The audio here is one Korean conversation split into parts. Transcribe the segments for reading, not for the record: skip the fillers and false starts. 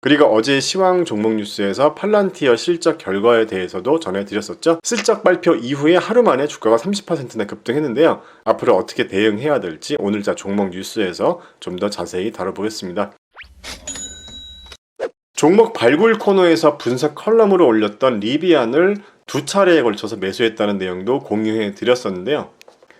그리고 어제 시황 종목 뉴스에서 팔란티어 실적 결과에 대해서도 전해드렸었죠. 실적 발표 이후에 하루 만에 주가가 30%나 급등했는데요. 앞으로 어떻게 대응해야 될지 오늘자 종목 뉴스에서 좀 더 자세히 다뤄보겠습니다. 종목 발굴 코너에서 분석 컬럼으로 올렸던 리비안을 두 차례에 걸쳐서 매수했다는 내용도 공유해 드렸었는데요.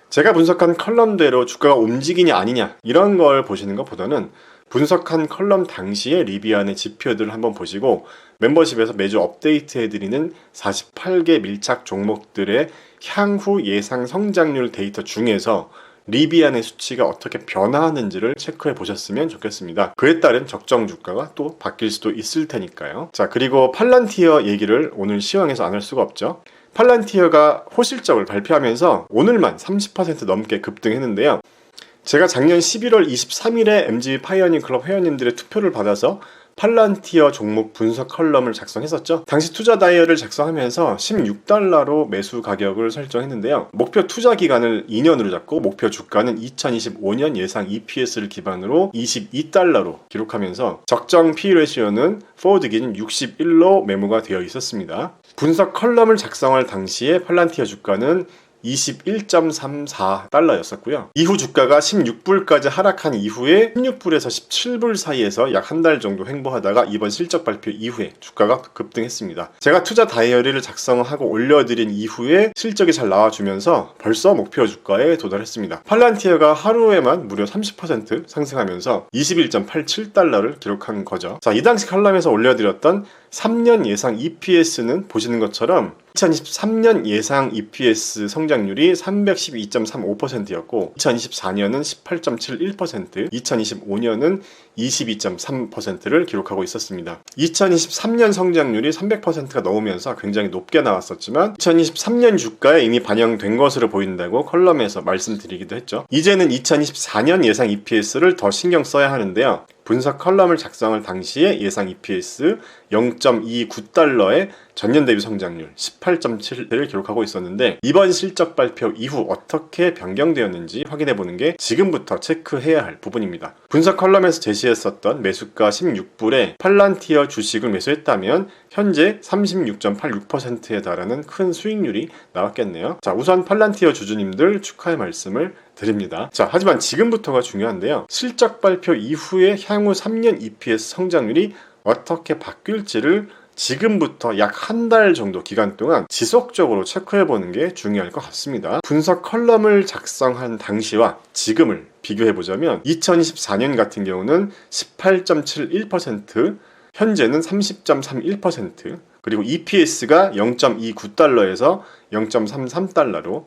제가 분석한 컬럼대로 주가가 움직이냐 아니냐 이런 걸 보시는 것보다는 분석한 컬럼 당시의 리비안의 지표들을 한번 보시고 멤버십에서 매주 업데이트해드리는 48개 밀착 종목들의 향후 예상 성장률 데이터 중에서 리비안의 수치가 어떻게 변화하는지를 체크해 보셨으면 좋겠습니다. 그에 따른 적정 주가가 또 바뀔 수도 있을 테니까요. 자, 그리고 팔란티어 얘기를 오늘 시황에서 안 할 수가 없죠. 팔란티어가 호실적을 발표하면서 오늘만 30% 넘게 급등했는데요. 제가 작년 11월 23일에 MG 파이어닝 클럽 회원님들의 투표를 받아서 팔란티어 종목 분석 컬럼을 작성했었죠. 당시 투자 다이얼을 작성하면서 16달러로 매수 가격을 설정했는데요. 목표 투자 기간을 2년으로 잡고 목표 주가는 2025년 예상 EPS를 기반으로 22달러로 기록하면서 적정 P 레시오는 포워드 기준 61로 메모가 되어 있었습니다. 분석 컬럼을 작성할 당시에 팔란티어 주가는 21.34달러였었고요. 이후 주가가 16불까지 하락한 이후에 16불에서 17불 사이에서 약 한 달 정도 횡보하다가 이번 실적 발표 이후에 주가가 급등했습니다. 제가 투자 다이어리를 작성하고 올려드린 이후에 실적이 잘 나와주면서 벌써 목표 주가에 도달했습니다. 팔란티어가 하루에만 무려 30% 상승하면서 21.87달러를 기록한 거죠. 자, 이 당시 컬럼에서 올려드렸던 3년 예상 EPS는 보시는 것처럼 2023년 예상 EPS 성장률이 312.35%였고 2024년은 18.71%, 2025년은 22.3%를 기록하고 있었습니다. 2023년 성장률이 300%가 넘으면서 굉장히 높게 나왔었지만 2023년 주가에 이미 반영된 것으로 보인다고 컬럼에서 말씀드리기도 했죠. 이제는 2024년 예상 EPS를 더 신경 써야 하는데요. 분석 컬럼을 작성할 당시에 예상 EPS 0.29달러의 전년 대비 성장률 18.7를 기록하고 있었는데 이번 실적 발표 이후 어떻게 변경되었는지 확인해보는 게 지금부터 체크해야 할 부분입니다. 분석 컬럼에서 제시했었던 매수가 16불에 팔란티어 주식을 매수했다면 현재 36.86%에 달하는 큰 수익률이 나왔겠네요. 자, 우선 팔란티어 주주님들 축하의 말씀을 드립니다. 자, 하지만 지금부터가 중요한데요. 실적 발표 이후에 향후 3년 EPS 성장률이 어떻게 바뀔지를 지금부터 약 한 달 정도 기간 동안 지속적으로 체크해보는 게 중요할 것 같습니다. 분석 컬럼을 작성한 당시와 지금을 비교해보자면 2024년 같은 경우는 18.71%, 현재는 30.31%, 그리고 EPS가 0.29달러에서 0.33달러로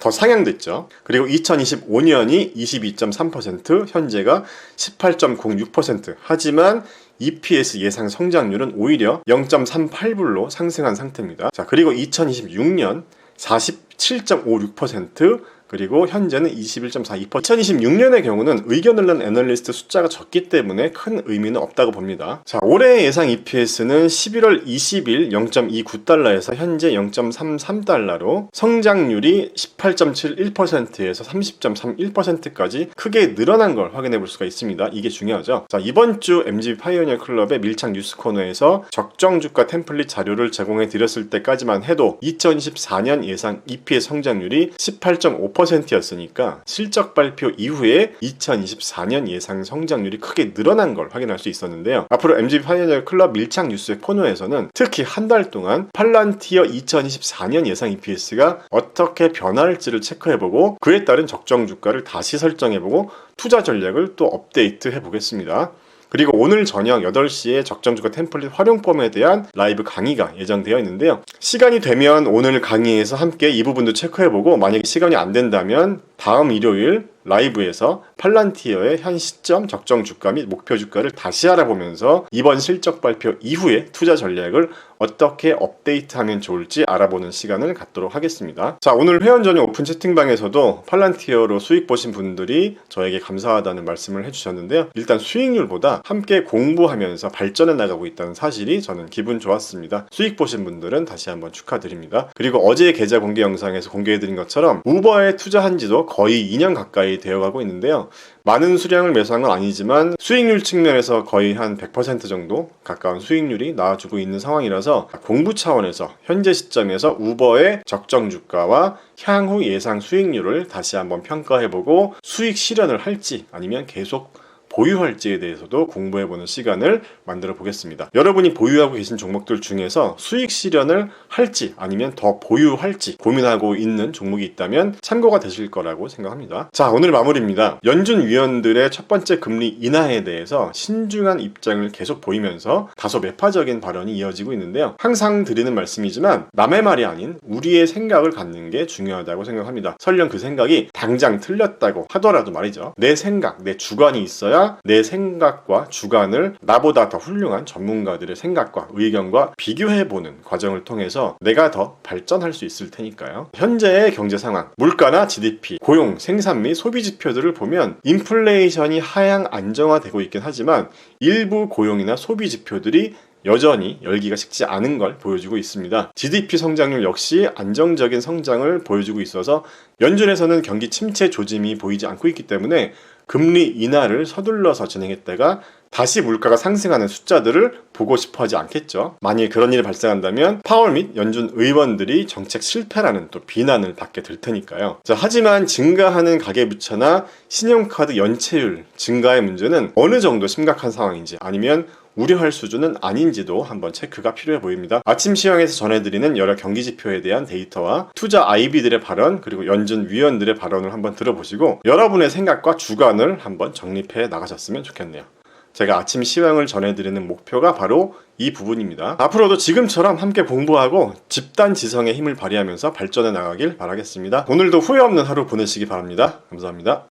더 상향됐죠. 그리고 2025년이 22.3%, 현재가 18.06%. 하지만 EPS 예상 성장률은 오히려 0.38불로 상승한 상태입니다. 자, 그리고 2026년 47.56%, 그리고 현재는 21.42%. 2026년의 경우는 의견을 낸 애널리스트 숫자가 적기 때문에 큰 의미는 없다고 봅니다. 자, 올해 예상 EPS는 11월 20일 0.29달러에서 현재 0.33달러로 성장률이 18.71%에서 30.31%까지 크게 늘어난 걸 확인해 볼 수가 있습니다. 이게 중요하죠. 자, 이번 주 MG 파이오니어 클럽의 밀착 뉴스 코너에서 적정 주가 템플릿 자료를 제공해 드렸을 때까지만 해도 2024년 예상 EPS 성장률이 18.5%였으니까 실적 발표 이후에 2024년 예상 성장률이 크게 늘어난 걸 확인할 수 있었는데요. 앞으로 MG 파이오니어 클럽 밀착 뉴스의 코너에서는 특히 한 달 동안 팔란티어 2024년 예상 EPS가 어떻게 변할지를 체크해보고 그에 따른 적정 주가를 다시 설정해보고 투자 전략을 또 업데이트해 보겠습니다. 그리고 오늘 저녁 8시에 적정주가 템플릿 활용법에 대한 라이브 강의가 예정되어 있는데요. 시간이 되면 오늘 강의에서 함께 이 부분도 체크해보고 만약에 시간이 안 된다면 다음 일요일 라이브에서 팔란티어의 현 시점 적정 주가 및 목표 주가를 다시 알아보면서 이번 실적 발표 이후에 투자 전략을 어떻게 업데이트하면 좋을지 알아보는 시간을 갖도록 하겠습니다. 자, 오늘 회원 전용 오픈 채팅방에서도 팔란티어로 수익 보신 분들이 저에게 감사하다는 말씀을 해주셨는데요. 일단 수익률보다 함께 공부하면서 발전해 나가고 있다는 사실이 저는 기분 좋았습니다. 수익 보신 분들은 다시 한번 축하드립니다. 그리고 어제 계좌 공개 영상에서 공개해드린 것처럼 우버에 투자한 지도 거의 2년 가까이 가까이 되어가고 있는데요. 많은 수량을 매수한 건 아니지만 수익률 측면에서 거의 한 100% 정도 가까운 수익률이 나와주고 있는 상황이라서 공부 차원에서 현재 시점에서 우버의 적정 주가와 향후 예상 수익률을 다시 한번 평가해보고 수익 실현을 할지 아니면 계속 보유할지에 대해서도 공부해보는 시간을 만들어 보겠습니다. 여러분이 보유하고 계신 종목들 중에서 수익 실현을 할지 아니면 더 보유할지 고민하고 있는 종목이 있다면 참고가 되실 거라고 생각합니다. 자, 오늘 마무리입니다. 연준 위원들의 첫 번째 금리 인하에 대해서 신중한 입장을 계속 보이면서 다소 매파적인 발언이 이어지고 있는데요. 항상 드리는 말씀이지만 남의 말이 아닌 우리의 생각을 갖는 게 중요하다고 생각합니다. 설령 그 생각이 당장 틀렸다고 하더라도 말이죠. 내 생각, 내 주관이 있어야 내 생각과 주관을 나보다 더 훌륭한 전문가들의 생각과 의견과 비교해보는 과정을 통해서 내가 더 발전할 수 있을 테니까요. 현재의 경제 상황, 물가나 GDP, 고용, 생산 및 소비 지표들을 보면 인플레이션이 하향 안정화되고 있긴 하지만 일부 고용이나 소비 지표들이 여전히 열기가 식지 않은 걸 보여주고 있습니다. GDP 성장률 역시 안정적인 성장을 보여주고 있어서 연준에서는 경기 침체 조짐이 보이지 않고 있기 때문에 금리 인하를 서둘러서 진행했다가 다시 물가가 상승하는 숫자들을 보고 싶어 하지 않겠죠. 만일 그런 일이 발생한다면 파월 및 연준 의원들이 정책 실패라는 또 비난을 받게 될 테니까요. 자, 하지만 증가하는 가계부채나 신용카드 연체율 증가의 문제는 어느 정도 심각한 상황인지 아니면 우려할 수준은 아닌지도 한번 체크가 필요해 보입니다. 아침 시황에서 전해드리는 여러 경기 지표에 대한 데이터와 투자 IB들의 발언 그리고 연준 위원들의 발언을 한번 들어보시고 여러분의 생각과 주관을 한번 정립해 나가셨으면 좋겠네요. 제가 아침 시황을 전해드리는 목표가 바로 이 부분입니다. 앞으로도 지금처럼 함께 공부하고 집단 지성의 힘을 발휘하면서 발전해 나가길 바라겠습니다. 오늘도 후회 없는 하루 보내시기 바랍니다. 감사합니다.